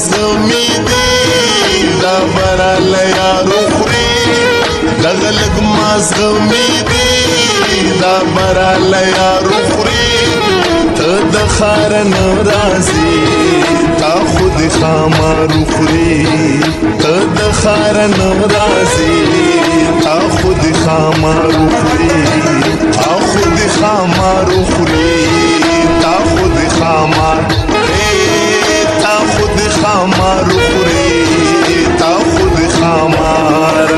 مازغمی دی دا برال یارو خوری دغه لږ مازغمی دی دا برال یارو خوری ته د ښار نه راځې تا خود خامارو خوري ته د ښار نه راځې تا خود خامارو خوري تا خود خامارو خوري تا خود خامار تا خود خامارو خوري تا خود خامار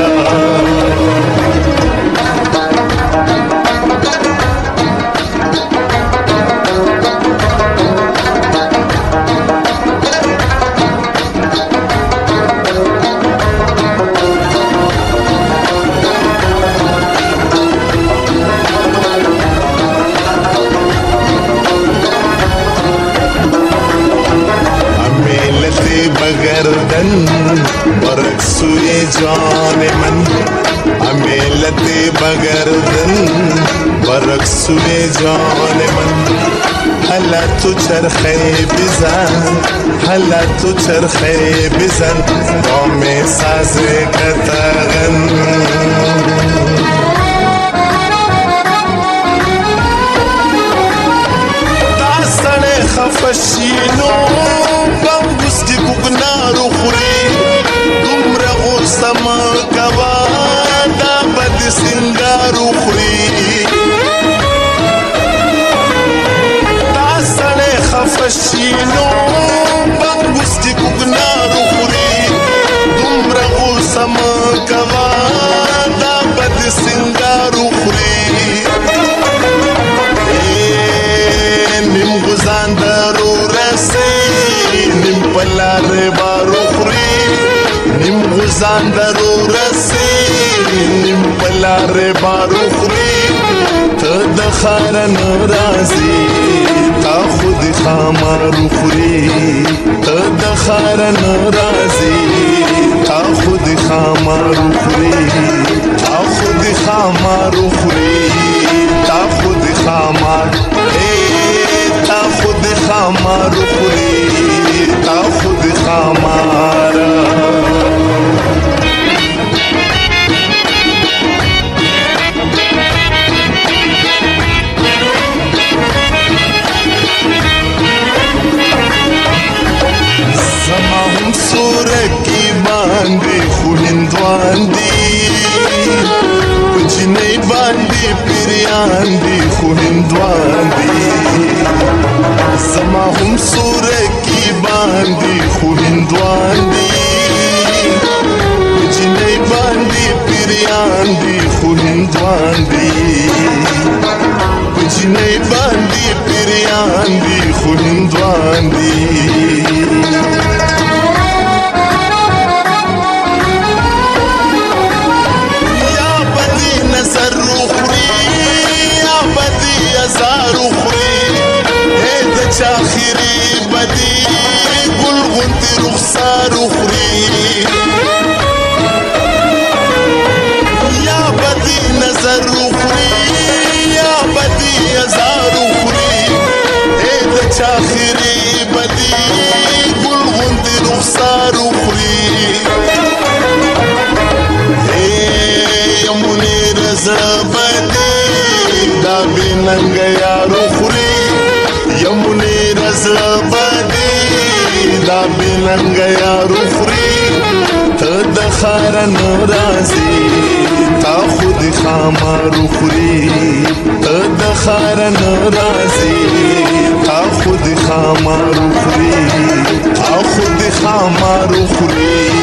बगरदन बरकसुए जान मन अमेलते बगरदन बरकसुए जान मन हला तो चरखे बिजन हला तो चरखे बिजन कौम साजे कतगन दासने खफशीनो بمبستی بگنارو خوری دومره غوسه مه کوه دا بد سینګارو خوري دا سړی خفه شي نو بمبستی بگنارو خوری دومره غوسه مه کوه دا بد سینګارو خوري نیم غوزان درو رسي نیم پلار بارو خوري نیم غزان درو رسي نیم پلار بارو خوري ته د ښار نه راځې تا خود خامارو خوري ته د ښار نه راځې تا خود خامارو خوري تا خود خامارو خوري تا خود خامار تا خود خامارو خوري تا خود خامارا زما هم سورکی باندې خو هندوان دي جنې باندې پیریان دي خو هندوان دي زما هم سورکی باندې خو هندوان دي جنې باندې پیریان دي خو هندوان دي جنې باندې پیریان دي خو هندوان دي یا بدی نظر خوري یا بدی ازار خوري د چاخري بدی ګل غوندې رخسار خوري یا بدی نظر خوري یا بدی ازار خوري د چاخري بدی ګل غوندې رخسار خوري یمونې رضا بدی دا بننګ یارو خوري یمونې رضا بدی دا بننګ یارو خوري ته د ښار نه راځې تا خود خامارو خوري ته د ښار نه راځې تا خود خامارو خوري تا خود خامارو خوري